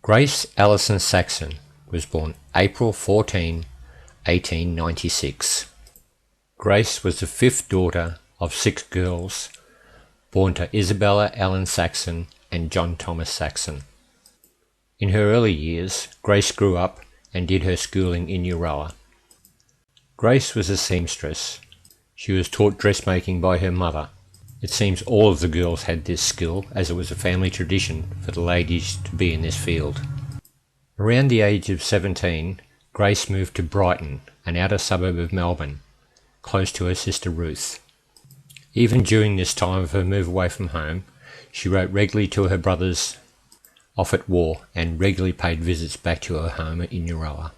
Grace Allison Saxon was born April 14, 1896. Grace was the fifth daughter of 6 girls, born to Isabella Ellen Saxon and John Thomas Saxon. In her early years, Grace grew up and did her schooling in Euroa. Grace was a seamstress. She was taught dressmaking by her mother. It seems all of the girls had this skill, as it was a family tradition for the ladies to be in this field. Around the age of 17, Grace moved to Brighton, an outer suburb of Melbourne, close to her sister Ruth. Even during this time of her move away from home, she wrote regularly to her brothers off at war and regularly paid visits back to her home in Euroa.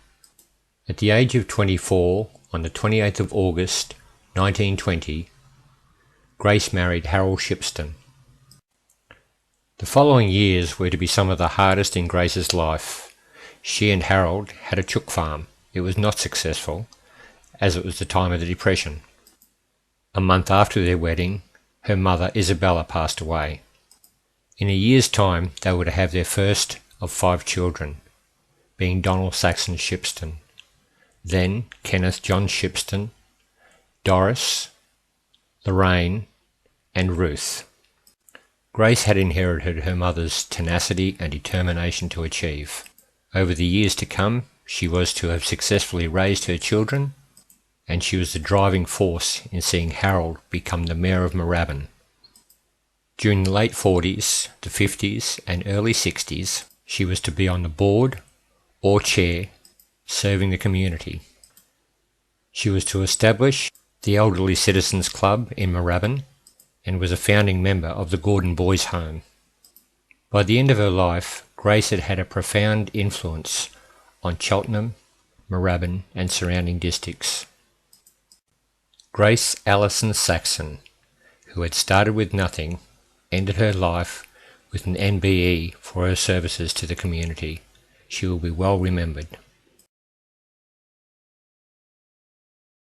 At the age of 24, on the 28th of August 1920, Grace married Harold Shipston. The following years were to be some of the hardest in Grace's life. She and Harold had a chook farm. It was not successful, as it was the time of the Depression. A month after their wedding, her mother Isabella passed away. In a year's time, they were to have their first of 5 children, being Donald Saxon Shipston, then Kenneth John Shipston, Doris, Lorraine, and Ruth. Grace had inherited her mother's tenacity and determination to achieve. Over the years to come, she was to have successfully raised her children, and she was the driving force in seeing Harold become the Mayor of Moorabbin. During the late 40s, the 50s, and early 60s, she was to be on the board or chair, serving the community. She was to establish the Elderly Citizens Club in Moorabbin and was a founding member of the Gordon Boys' Home. By the end of her life, Grace had had a profound influence on Cheltenham, Moorabbin and surrounding districts. Grace Allison Saxon, who had started with nothing, ended her life with an NBE for her services to the community. She will be well remembered.